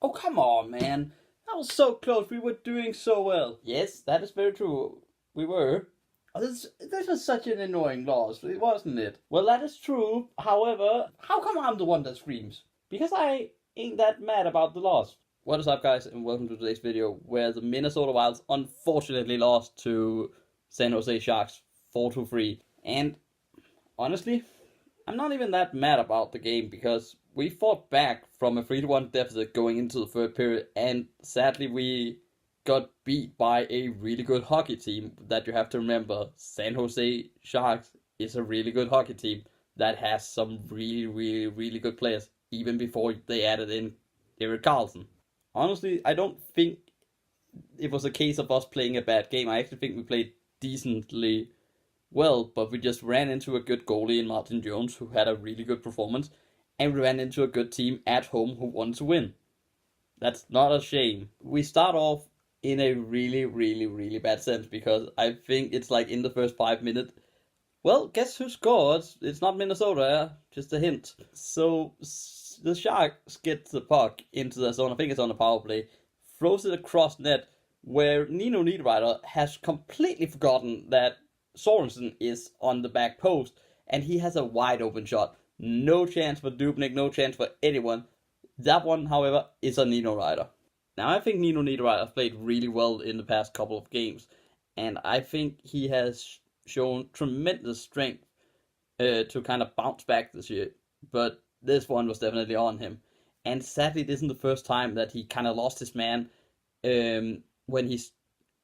Oh, come on, man. That was so close. We were doing so well. Yes, that is very true. We were. Oh, this was such an annoying loss, wasn't it? Well, that is true. However, How come I'm the one that screams? because I ain't that mad about the loss. What is up, guys, and welcome to today's video where the Minnesota Wilds unfortunately lost to San Jose Sharks 4-3. And honestly, I'm not even that mad about the game because we fought back from a 3-1 deficit going into the third period, and sadly we got beat by a really good hockey team. That you have to remember, San Jose Sharks is a really good hockey team that has some really good players, even before they added in Erik Karlsson. Honestly, I don't think it was a case of us playing a bad game. I actually think we played decently well, but we just ran into a good goalie in Martin Jones, who had a really good performance, and we ran into a good team at home who wanted to win. That's not a shame. We start off in a really bad sense because I think it's like in the first 5 minutes. Well, guess who scores? It's not Minnesota, just a hint. So the Sharks get the puck into the zone. I think it's on the power play, throws it across net, where Nino Niederreiter has completely forgotten that Sorensen is on the back post, and he has a wide open shot. No chance for Dubnyk, no chance for anyone. That one, however, is on Nino Niederreiter. Now, I think Nino Niederreiter has played really well in the past couple of games, and I think he has shown tremendous strength to kind of bounce back this year. But this one was definitely on him. And sadly, it isn't the first time that he kind of lost his man when he's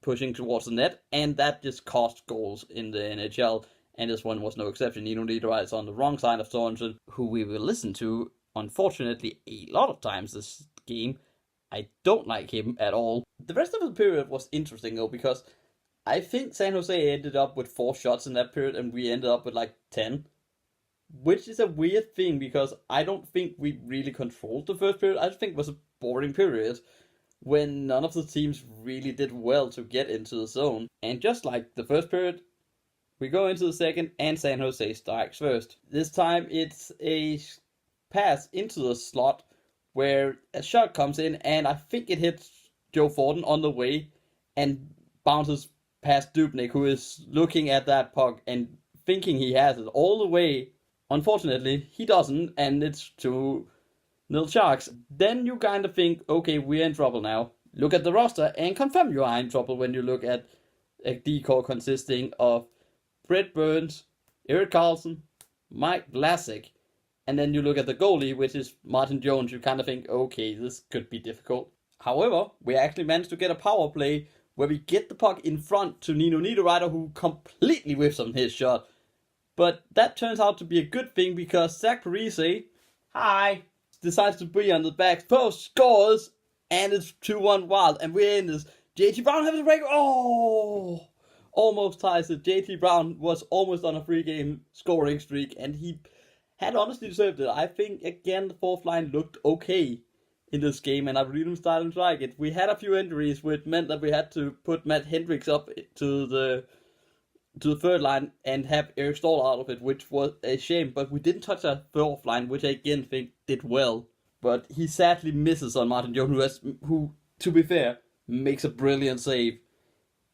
pushing towards the net, and that just cost goals in the NHL. And this one was no exception. Nino Niederreiter is on the wrong side of Sorensen, who we will listen to, unfortunately, a lot of times this game. I don't like him at all. The rest of the period was interesting though, because I think San Jose ended up with 4 shots in that period, and we ended up with like 10. Which is a weird thing, because I don't think we really controlled the first period. I just think it was a boring period when none of the teams really did well to get into the zone. And just like the first period, we go into the second, and San Jose strikes first. This time it's a pass into the slot where a shot comes in, and I think it hits Joe Thornton on the way and bounces past Dubnyk, who is looking at that puck and thinking he has it all the way. Unfortunately, he doesn't, and it's 2-0 Sharks. Then you kind of think, okay, we're in trouble now. Look at the roster and confirm you are in trouble when you look at a decor consisting of Brett Burns, Erik Karlsson, Mike Vlasic, and then you look at the goalie, which is Martin Jones. You kind of think, okay, this could be difficult. However, we actually managed to get a power play where we get the puck in front to Nino Niederreiter, who completely whiffs on his shot. But that turns out to be a good thing, because Zach Parise, hi, decides to be on the back post, scores, and it's 2-1 Wild, and we're in this. JT Brown has a break. Oh! Almost ties it. JT Brown was almost on a 3-game scoring streak, and he had honestly deserved it. I think, again, the fourth line looked okay in this game, and I really started to like it. We had a few injuries, which meant that we had to put Matt Hendricks up to the third line and have Eric Stahl out of it, which was a shame. But we didn't touch our fourth line, which I again think did well. But he sadly misses on Martin Jones, who, to be fair, makes a brilliant save.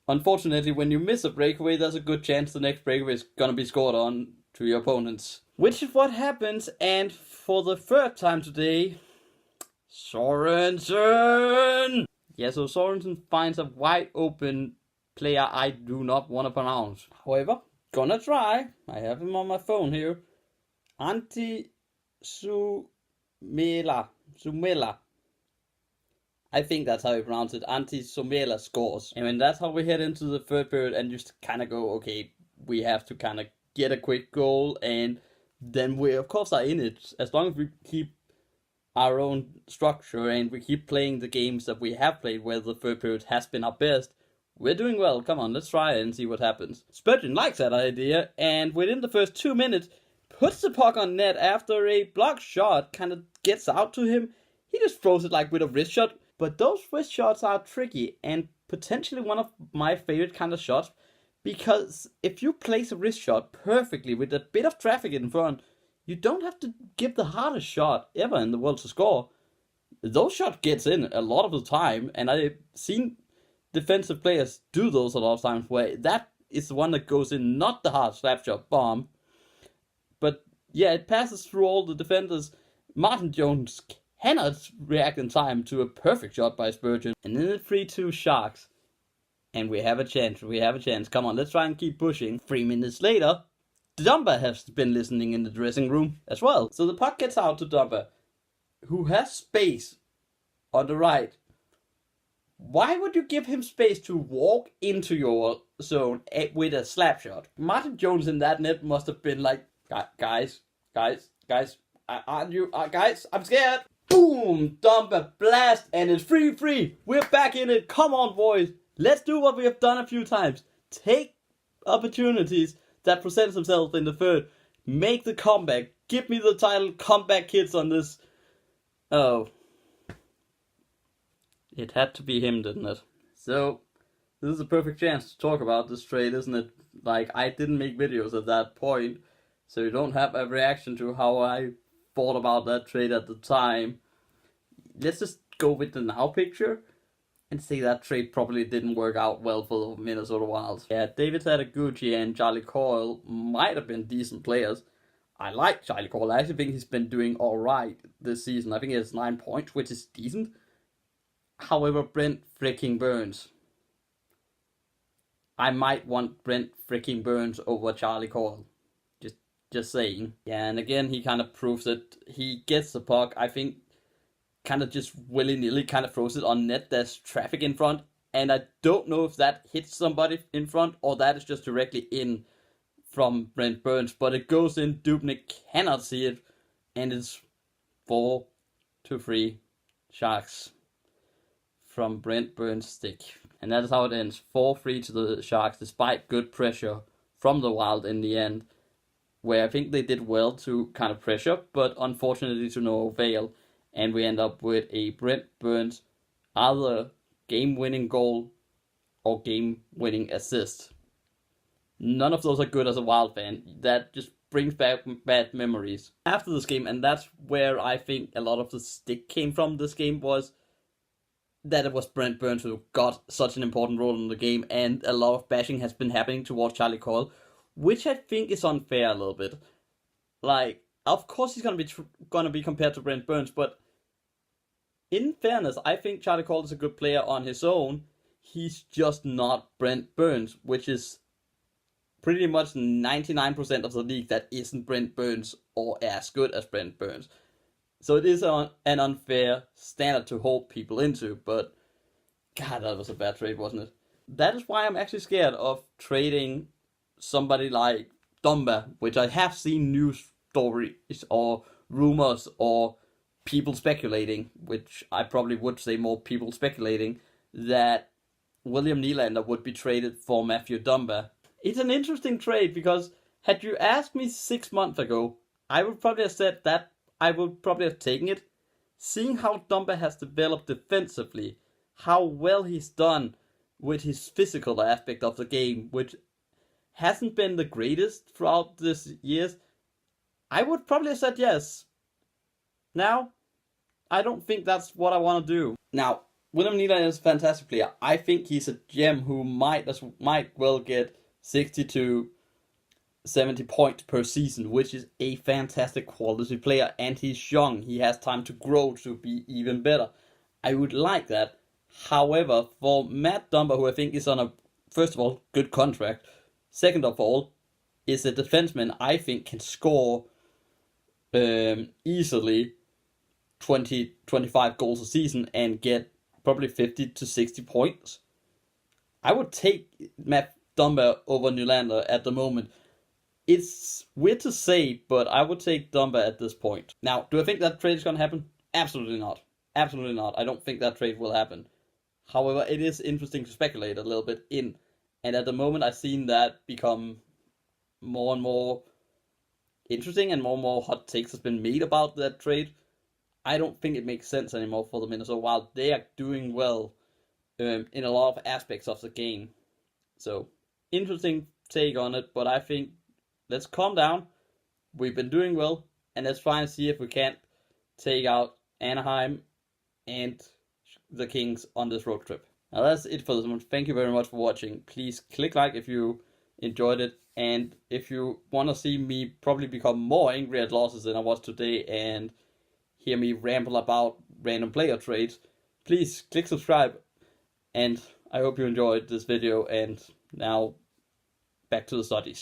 Unfortunately, when you miss a breakaway, there's a good chance the next breakaway is gonna be scored on to your opponents. Which is what happens, and for the third time today, Sorensen! Yeah, so Sorensen finds a wide open player I do not want to pronounce. However, gonna try. I have him on my phone here. Antti Sumela. I think that's how you pronounce it. Antti Sumela scores. And that's how we head into the third period, and just kind of go, okay, we have to kind of get a quick goal, and then we of course are in it. As long as we keep our own structure and we keep playing the games that we have played, where the third period has been our best, we're doing well. Come on, let's try it and see what happens. Spurgeon likes that idea, and within the first 2 minutes, puts the puck on net after a blocked shot kind of gets out to him. He just throws it like with a wrist shot, but those wrist shots are tricky and potentially one of my favorite kind of shots, because if you place a wrist shot perfectly with a bit of traffic in front, you don't have to give the hardest shot ever in the world to score. those shots gets in a lot of the time, and I've seen defensive players do those a lot of times where that is the one that goes in, not the hard slap shot bomb, but yeah, it passes through all the defenders. Martin Jones cannot react in time to a perfect shot by Spurgeon. And then the 3-2 Sharks. And we have a chance. Come on, let's try and keep pushing. 3 minutes later, Dumba has been listening in the dressing room as well. So the puck gets out to Dumba, who has space on the right. Why would you give him space to walk into your zone with a slap shot? Martin Jones in that net must have been like, guys, aren't you, guys, I'm scared. Boom, Dumba blast, and it's 3-3. We're back in it. Come on, boys. Let's do what we have done a few times. Take opportunities that present themselves in the third. Make the comeback. Give me the title comeback kids on this. Oh. It had to be him, didn't it? So, this is a perfect chance to talk about this trade, isn't it? Like, I didn't make videos at that point, so you don't have a reaction to how I thought about that trade at the time. Let's just go with the now picture and say that trade probably didn't work out well for the Minnesota Wild. Yeah, David Sadaguchi and Charlie Coyle might have been decent players. I like Charlie Coyle. I actually think he's been doing alright this season. I think he has 9 points, which is decent. However, Brent freaking Burns. I might want Brent freaking Burns over Charlie Coyle. Just saying. Yeah, and again, he kind of proves it. He gets the puck, I think, kind of just willy-nilly kind of throws it on net. There's traffic in front, and I don't know if that hits somebody in front or that is just directly in from Brent Burns, but it goes in. Dubnyk cannot see it, and it's 4-3 Sharks from Brent Burns' stick. And that is how it ends. 4-3 to the Sharks, despite good pressure from the Wild in the end, where I think they did well to kind of pressure, but unfortunately to no avail. And we end up with a Brent Burns either game-winning goal or game-winning assist. None of those are good as a Wild fan. That just brings back bad memories. After this game, and that's where I think a lot of the stick came from this game, was that it was Brent Burns who got such an important role in the game, and a lot of bashing has been happening towards Charlie Coyle, which I think is unfair a little bit. Like, of course he's gonna be compared to Brent Burns, but in fairness, I think Charlie Coyle is a good player on his own. He's just not Brent Burns, which is pretty much 99% of the league that isn't Brent Burns or as good as Brent Burns. So it is an unfair standard to hold people into, but God, that was a bad trade, wasn't it? That is why I'm actually scared of trading somebody like Dumba, which I have seen news stories or rumors or people speculating, which I probably would say more people speculating, that William Nylander would be traded for Matthew Dumba. It's an interesting trade because had you asked me 6 months ago, I would probably have said that I would probably have taken it. Seeing how Dumba has developed defensively, how well he's done with his physical aspect of the game, which hasn't been the greatest throughout this years, I would probably have said yes. Now, I don't think that's what I want to do. Now, William Nylander is a fantastic player. I think he's a gem who might well get 60 to 70 points per season, which is a fantastic quality player, and he's young. He has time to grow to be even better. I would like that. However, for Matt Dumba, who I think is on a, first of all, good contract, second of all, is a defenseman I think can score easily 20-25 goals a season and get probably 50 to 60 points. I would take Matt Dumba over Nylander at the moment. It's weird to say, but I would take Dumba at this point. Now, do I think that trade is going to happen? Absolutely not. Absolutely not. I don't think that trade will happen. However, it is interesting to speculate a little bit in. And at the moment, I've seen that become more and more interesting, and more hot takes has been made about that trade. I don't think it makes sense anymore for the Minnesota Wild. They are doing well in a lot of aspects of the game. So, interesting take on it, but I think let's calm down. We've been doing well, and let's try and see if we can't take out Anaheim and the Kings on this road trip. Now that's it for this one. Thank you very much for watching. Please click like if you enjoyed it, and if you want to see me probably become more angry at losses than I was today and hear me ramble about random player trades, please click subscribe, and I hope you enjoyed this video, and now back to the studies.